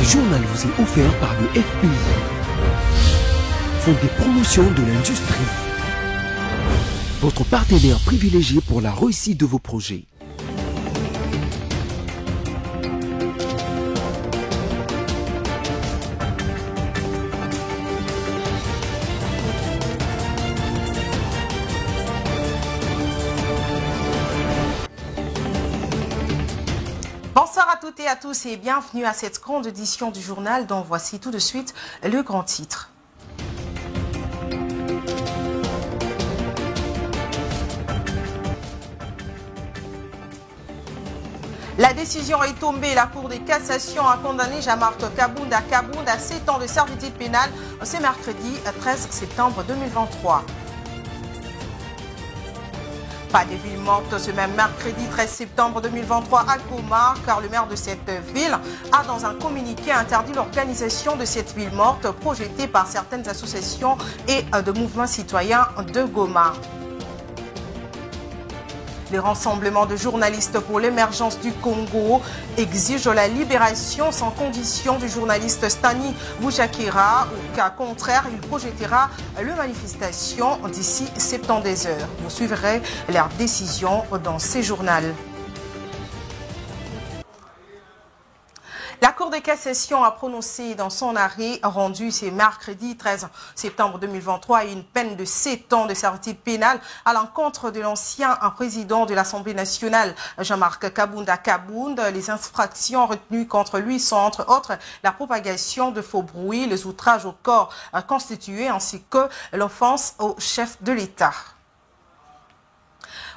Ce journal vous est offert par le FPI, Fonds des promotions de l'industrie, votre partenaire privilégié pour la réussite de vos projets. Bonsoir à toutes et à tous et bienvenue à cette grande édition du journal dont voici tout de suite le grand titre. La décision est tombée. La Cour de cassation a condamné Jean-Marc Kabound à 7 ans de servitude pénale ce mercredi 13 septembre 2023. Pas de ville morte ce même mercredi 13 septembre 2023 à Goma, car le maire de cette ville a dans un communiqué interdit l'organisation de cette ville morte projetée par certaines associations et de mouvements citoyens de Goma. Les rassemblements de journalistes pour l'émergence du Congo exigent la libération sans condition du journaliste Stani Boujakira. Au cas contraire, il projettera la manifestation d'ici 72 heures. Vous suivrez leurs décisions dans ces journaux. La Cour de cassation a prononcé dans son arrêt rendu ce mercredi 13 septembre 2023 une peine de 7 ans de servitude pénale à l'encontre de l'ancien président de l'Assemblée nationale, Jean-Marc Kabound. Les infractions retenues contre lui sont entre autres la propagation de faux bruits, les outrages au corps constitué ainsi que l'offense au chef de l'État.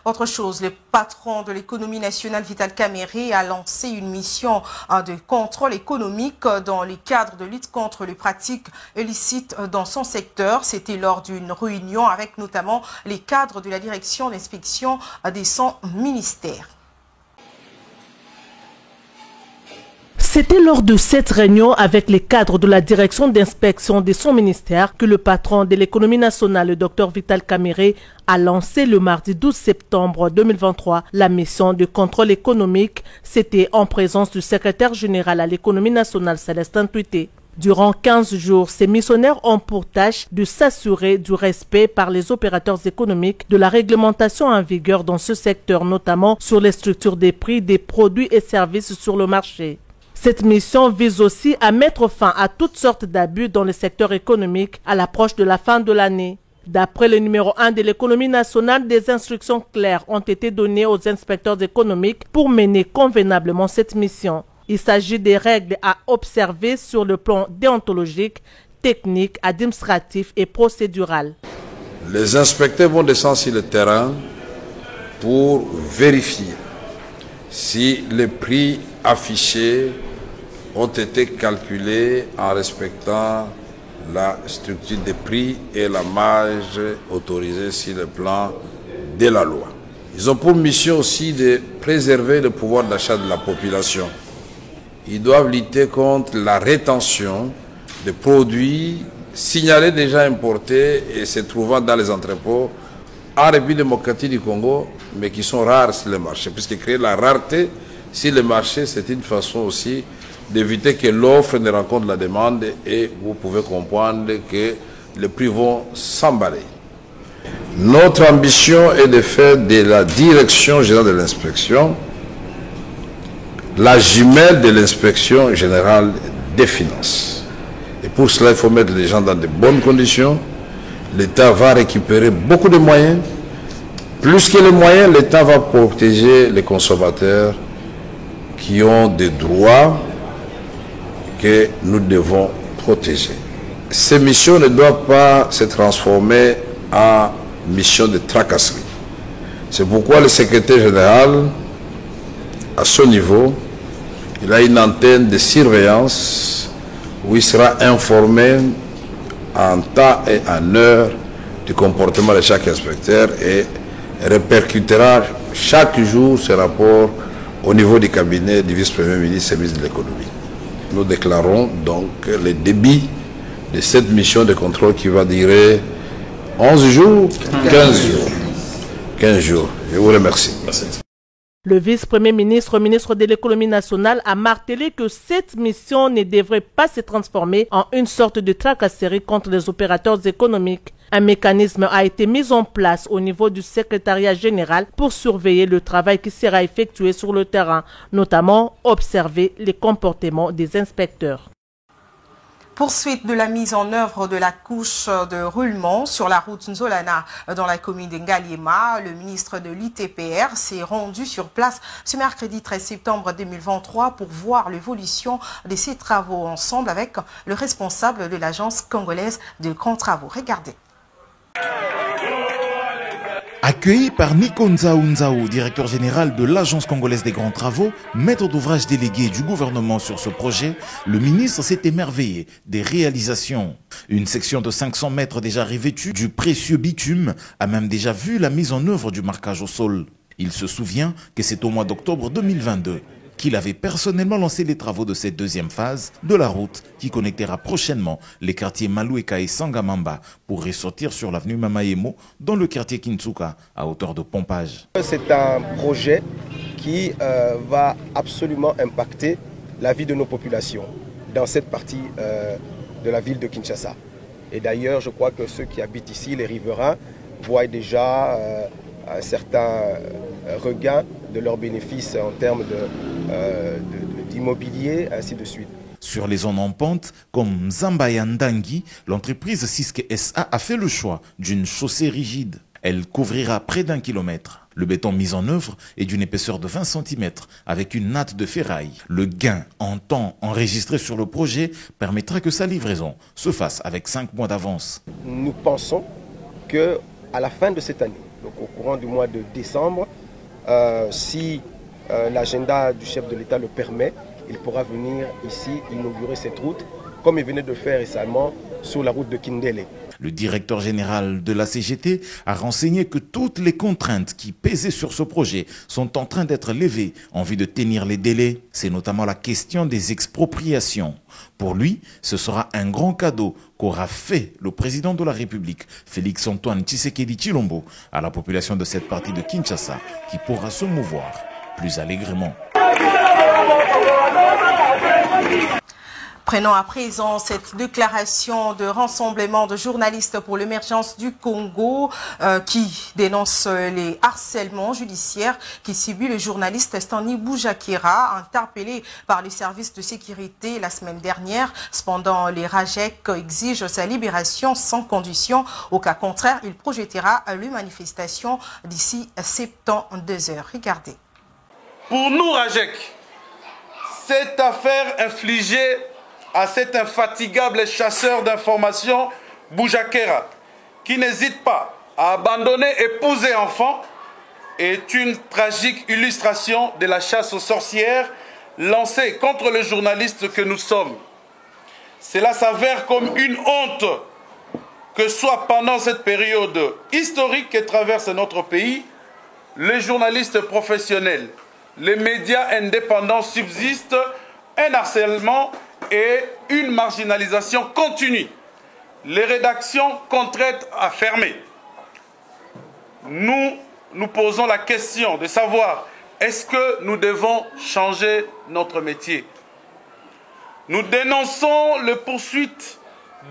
Autre chose, le patron de l'économie nationale Vital Kamerhe a lancé une mission de contrôle économique dans le cadre de lutte contre les pratiques illicites dans son secteur. C'était lors d'une réunion avec notamment les cadres de la direction d'inspection de son ministère. C'était lors de cette réunion avec les cadres de la direction d'inspection de son ministère que le patron de l'économie nationale, le Dr Vital Kamerhe, a lancé le mardi 12 septembre 2023 la mission de contrôle économique. C'était en présence du secrétaire général à l'économie nationale, Célestin Tuité. Durant 15 jours, ces missionnaires ont pour tâche de s'assurer du respect par les opérateurs économiques de la réglementation en vigueur dans ce secteur, notamment sur les structures des prix des produits et services sur le marché. Cette mission vise aussi à mettre fin à toutes sortes d'abus dans le secteur économique à l'approche de la fin de l'année. D'après le numéro 1 de l'économie nationale, des instructions claires ont été données aux inspecteurs économiques pour mener convenablement cette mission. Il s'agit des règles à observer sur le plan déontologique, technique, administratif et procédural. Les inspecteurs vont descendre sur le terrain pour vérifier si les prix affichés ont été calculés en respectant la structure des prix et la marge autorisée sur le plan de la loi. Ils ont pour mission aussi de préserver le pouvoir d'achat de la population. Ils doivent lutter contre la rétention de produits signalés déjà importés et se trouvant dans les entrepôts en République démocratique du Congo, mais qui sont rares sur le marché, puisque créer la rareté sur le marché, c'est une façon aussi d'éviter que l'offre ne rencontre la demande et vous pouvez comprendre que les prix vont s'emballer. Notre ambition est de faire de la direction générale de l'inspection la jumelle de l'inspection générale des finances. Et pour cela, il faut mettre les gens dans de bonnes conditions. L'État va récupérer beaucoup de moyens. Plus que les moyens, l'État va protéger les consommateurs qui ont des droits que nous devons protéger. Ces missions ne doivent pas se transformer en mission de tracasserie. C'est pourquoi le secrétaire général, à ce niveau, il a une antenne de surveillance où il sera informé en temps et en heure du comportement de chaque inspecteur et répercutera chaque jour ce rapport au niveau du cabinet du vice-premier ministre et ministre de l'économie. Nous déclarons donc le début de cette mission de contrôle qui va durer 11 jours, 15 jours. 15 jours. Je vous remercie. Merci. Le vice-premier ministre, ministre de l'économie nationale, a martelé que cette mission ne devrait pas se transformer en une sorte de tracasserie contre les opérateurs économiques. Un mécanisme a été mis en place au niveau du secrétariat général pour surveiller le travail qui sera effectué sur le terrain, notamment observer les comportements des inspecteurs. Poursuite de la mise en œuvre de la couche de roulement sur la route Nzolana dans la commune d'Ngaliema. Le ministre de l'ITPR s'est rendu sur place ce mercredi 13 septembre 2023 pour voir l'évolution de ces travaux ensemble avec le responsable de l'agence congolaise de grands travaux. Regardez. Accueilli par Nico Nzao, directeur général de l'Agence congolaise des grands travaux, maître d'ouvrage délégué du gouvernement sur ce projet, le ministre s'est émerveillé des réalisations. Une section de 500 mètres déjà revêtue du précieux bitume a même déjà vu la mise en œuvre du marquage au sol. Il se souvient que c'est au mois d'octobre 2022 qu'il avait personnellement lancé les travaux de cette deuxième phase de la route qui connectera prochainement les quartiers Maloueka et Sangamamba pour ressortir sur l'avenue Mamayemo dans le quartier Kintsuka à hauteur de pompage. C'est un projet qui va absolument impacter la vie de nos populations dans cette partie de la ville de Kinshasa. Et d'ailleurs, je crois que ceux qui habitent ici, les riverains, voient déjà un certain regain de leurs bénéfices en termes d'immobilier, ainsi de suite. Sur les zones en pente, comme Zambayandangi, l'entreprise Siske SA a fait le choix d'une chaussée rigide. Elle couvrira près d'1 kilomètre. Le béton mis en œuvre est d'une épaisseur de 20 cm avec une natte de ferraille. Le gain en temps enregistré sur le projet permettra que sa livraison se fasse avec 5 mois d'avance. Nous pensons qu'à la fin de cette année, donc au courant du mois de décembre, si l'agenda du chef de l'État le permet, il pourra venir ici inaugurer cette route, comme il venait de le faire récemment sur la route de Kindele. Le directeur général de la CGT a renseigné que toutes les contraintes qui pesaient sur ce projet sont en train d'être levées en vue de tenir les délais. C'est notamment la question des expropriations. Pour lui, ce sera un grand cadeau qu'aura fait le président de la République, Félix-Antoine Tshisekedi Tshilombo, à la population de cette partie de Kinshasa qui pourra se mouvoir plus allègrement. Prenons à présent cette déclaration de rassemblement de journalistes pour l'émergence du Congo qui dénonce les harcèlements judiciaires qui subit le journaliste Stanley Boujakera, interpellé par les services de sécurité la semaine dernière. Cependant, les RAJEC exigent sa libération sans condition. Au cas contraire, il projettera les manifestations d'ici 72 heures. Regardez. Pour nous, RAJEC, cette affaire infligée à cet infatigable chasseur d'informations, Boujakera, qui n'hésite pas à abandonner épouse et enfants, est une tragique illustration de la chasse aux sorcières lancée contre les journalistes que nous sommes. Cela s'avère comme une honte que soit pendant cette période historique que traverse notre pays, les journalistes professionnels, les médias indépendants subsistent un harcèlement et une marginalisation continue. Les rédactions contraintes à fermer. Nous nous posons la question de savoir est-ce que nous devons changer notre métier. Nous dénonçons les poursuites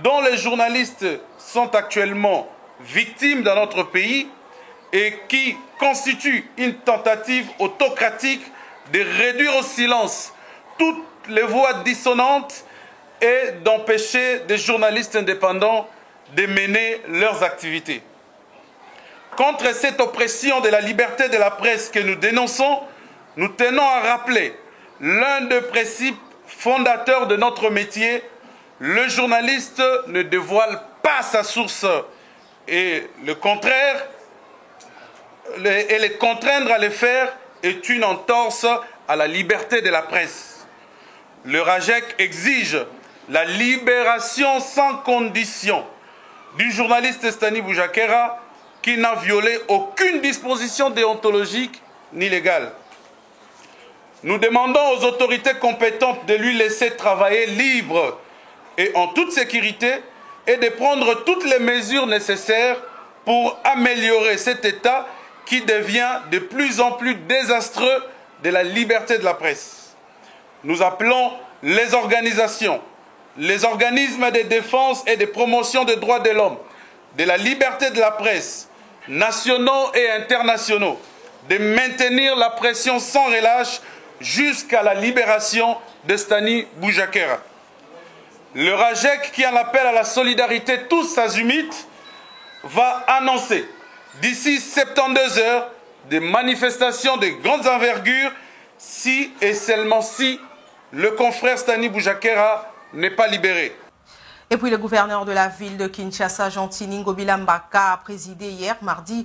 dont les journalistes sont actuellement victimes dans notre pays et qui constituent une tentative autocratique de réduire au silence toutes les voix dissonantes et d'empêcher des journalistes indépendants de mener leurs activités. Contre cette oppression de la liberté de la presse que nous dénonçons, nous tenons à rappeler l'un des principes fondateurs de notre métier: le journaliste ne dévoile pas sa source et le contraire, et les contraindre à le faire est une entorse à la liberté de la presse. Le RAJEC exige la libération sans condition du journaliste Stanley Boujakera qui n'a violé aucune disposition déontologique ni légale. Nous demandons aux autorités compétentes de lui laisser travailler libre et en toute sécurité et de prendre toutes les mesures nécessaires pour améliorer cet état qui devient de plus en plus désastreux de la liberté de la presse. Nous appelons les organisations, les organismes de défense et de promotion des droits de l'homme, de la liberté de la presse, nationaux et internationaux, de maintenir la pression sans relâche jusqu'à la libération de Stani Boujakera. Le RAJEC, qui en appelle à la solidarité tous azimuts, va annoncer d'ici 72 heures des manifestations de grandes envergures si et seulement si le confrère Stani Boujakera n'est pas libéré. Et puis le gouverneur de la ville de Kinshasa, Gentini Ngobila Mbaka, a présidé hier, mardi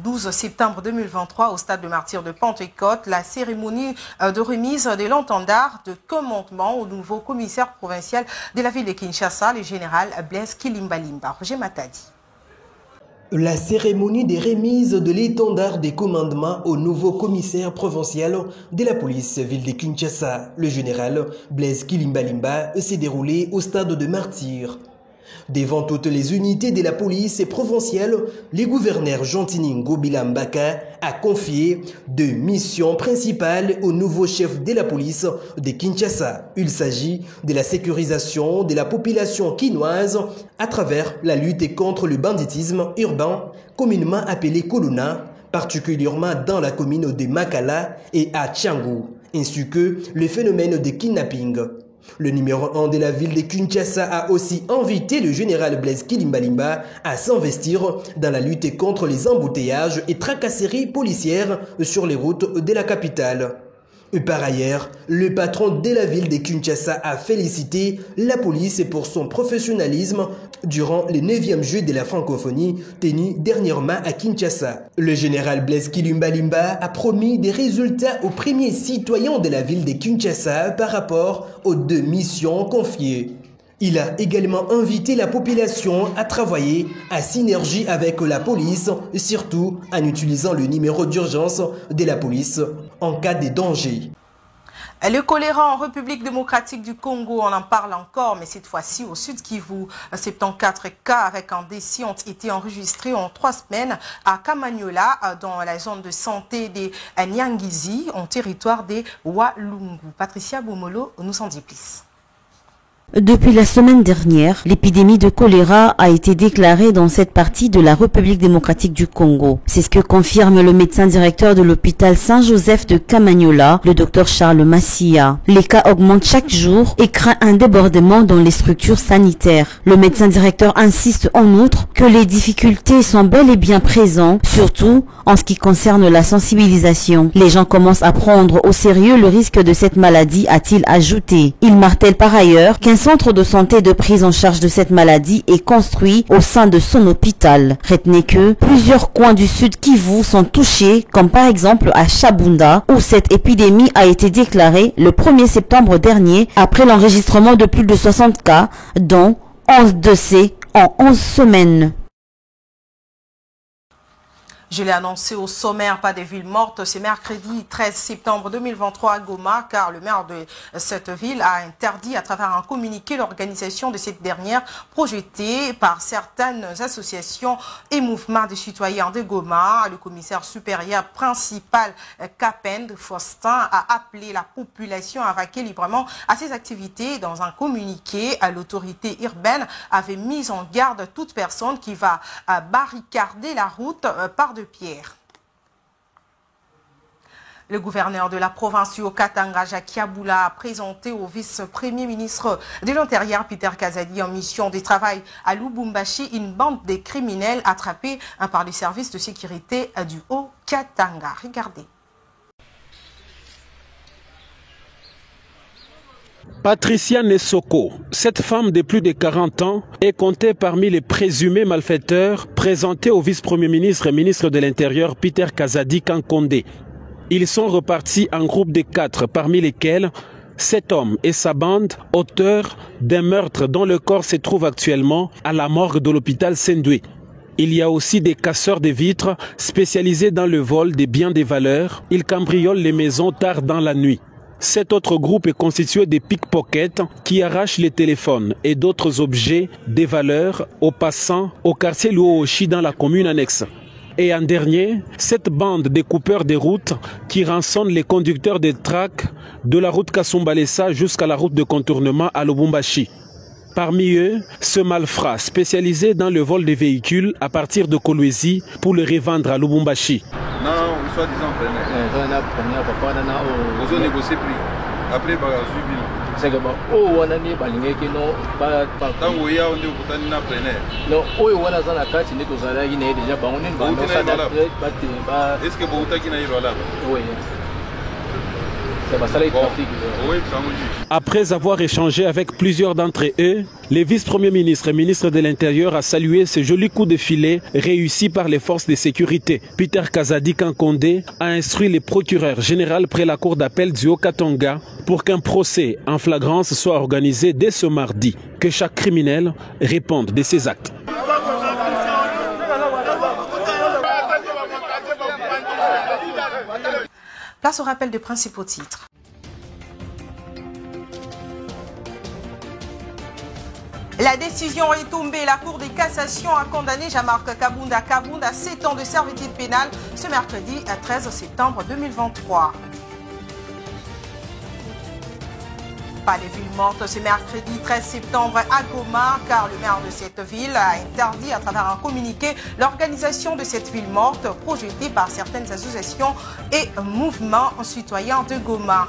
12 septembre 2023, au stade de martyrs de Pentecôte, la cérémonie de remise de l'entendard de commandement au nouveau commissaire provincial de la ville de Kinshasa, le général Blaise Kilimbalimba. Roger Matadi. La cérémonie des remises de l'étendard des commandements au nouveau commissaire provincial de la police ville de Kinshasa, le général Blaise Kilimbalimba, s'est déroulée au stade de Martyrs. Devant toutes les unités de la police provinciale, le gouverneur Gentini Ngobila Mbaka a confié deux missions principales au nouveau chef de la police de Kinshasa. Il s'agit de la sécurisation de la population quinoise à travers la lutte contre le banditisme urbain, communément appelé Koluna, particulièrement dans la commune de Makala et à Tchangou, ainsi que le phénomène de kidnapping. Le numéro 1 de la ville de Kinshasa a aussi invité le général Blaise Kilimbalimba à s'investir dans la lutte contre les embouteillages et tracasseries policières sur les routes de la capitale. Par ailleurs, le patron de la ville de Kinshasa a félicité la police pour son professionnalisme durant le 9e jeu de la francophonie tenu dernièrement à Kinshasa. Le général Blaise Kilimbalimba a promis des résultats aux premiers citoyens de la ville de Kinshasa par rapport aux deux missions confiées. Il a également invité la population à travailler à synergie avec la police, surtout en utilisant le numéro d'urgence de la police en cas de danger. Le choléra en République démocratique du Congo, on en parle encore, mais cette fois-ci au Sud Kivu. 74 cas avec un décès ont été enregistrés en 3 semaines à Kamanyola, dans la zone de santé des Nyangizi, en territoire des Walungu. Patricia Boumolo nous en dit plus. Depuis la semaine dernière, l'épidémie de choléra a été déclarée dans cette partie de la République démocratique du Congo. C'est ce que confirme le médecin directeur de l'hôpital Saint-Joseph de Kamanyola, le docteur Charles Massia. Les cas augmentent chaque jour et craint un débordement dans les structures sanitaires. Le médecin directeur insiste en outre que les difficultés sont bel et bien présentes, surtout en ce qui concerne la sensibilisation. Les gens commencent à prendre au sérieux le risque de cette maladie, a-t-il ajouté. Il martèle par ailleurs qu'un centre de santé de prise en charge de cette maladie est construit au sein de son hôpital. Retenez que plusieurs coins du Sud Kivu sont touchés, comme par exemple à Chabunda, où cette épidémie a été déclarée le 1er septembre dernier après l'enregistrement de plus de 60 cas, dont 11 décès en 11 semaines. Je l'ai annoncé au sommaire, pas des villes mortes. C'est mercredi 13 septembre 2023 à Goma, car le maire de cette ville a interdit à travers un communiqué l'organisation de cette dernière projetée par certaines associations et mouvements de citoyens de Goma. Le commissaire supérieur principal Kapend Faustin a appelé la population à vaquer librement à ces activités. Dans un communiqué, l'autorité urbaine avait mis en garde toute personne qui va barricader la route par de pierre. Le gouverneur de la province Haut-Katanga, Jacques Yaboula, a présenté au vice-premier ministre de l'Intérieur, Peter Kazadi, en mission de travail à Lubumbashi, une bande de criminels attrapés par les services de sécurité du Haut-Katanga. Regardez. Patricia Nessoko, cette femme de plus de 40 ans, est comptée parmi les présumés malfaiteurs présentés au vice-premier ministre et ministre de l'Intérieur Peter Kazadi Kankonde. Ils sont repartis en groupe de 4, parmi lesquels 7 hommes et sa bande, auteurs d'un meurtre dont le corps se trouve actuellement à la morgue de l'hôpital Sendoué. Il y a aussi des casseurs de vitres spécialisés dans le vol des biens de valeur. Ils cambriolent les maisons tard dans la nuit. Cet autre groupe est constitué de pickpockets qui arrachent les téléphones et d'autres objets de valeur aux passants au quartier Luoshi dans la commune annexe. Et en dernier, cette bande des coupeurs des routes qui rançonnent les conducteurs des tracks de la route Kasumbalesa jusqu'à la route de contournement à Lubumbashi. Parmi eux, ce malfrat spécialisé dans le vol des véhicules à partir de Kolwezi pour le revendre à Lubumbashi. Non, soi-disant vous avez négocié prix. Après, c'est que on a dit est-ce que vous avez Après avoir échangé avec plusieurs d'entre eux, le vice-premier ministre et ministre de l'Intérieur a salué ce joli coup de filet réussi par les forces de sécurité. Peter Kazadi Kankonde a instruit le procureur général près la cour d'appel du Haut-Katanga pour qu'un procès en flagrance soit organisé dès ce mardi, que chaque criminel réponde de ses actes. Place au rappel des principaux titres. La décision est tombée. La Cour de cassation a condamné Jean-Marc Kabunda à 7 ans de servitude pénale ce mercredi 13 septembre 2023. Pas de ville morte ce mercredi 13 septembre à Goma, car le maire de cette ville a interdit à travers un communiqué l'organisation de cette ville morte projetée par certaines associations et mouvements citoyens de Goma.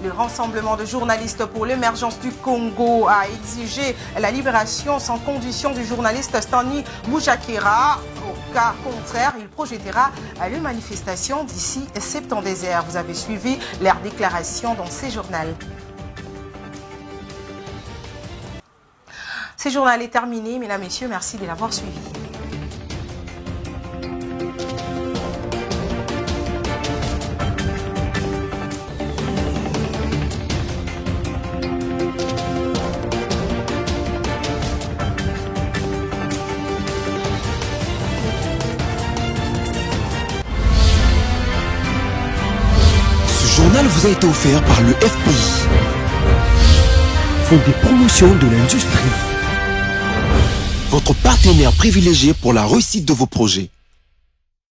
Le Rassemblement de journalistes pour l'émergence du Congo a exigé la libération sans condition du journaliste Stanley Boujakera. Au cas contraire, il projettera les manifestations d'ici septembre désert. Vous avez suivi leurs déclarations dans ces journaux. Ce journal est terminé, mesdames, messieurs, merci de l'avoir suivi. Ce journal vous a été offert par le FPI, Fonds de promotion de l'industrie, votre partenaire privilégié pour la réussite de vos projets.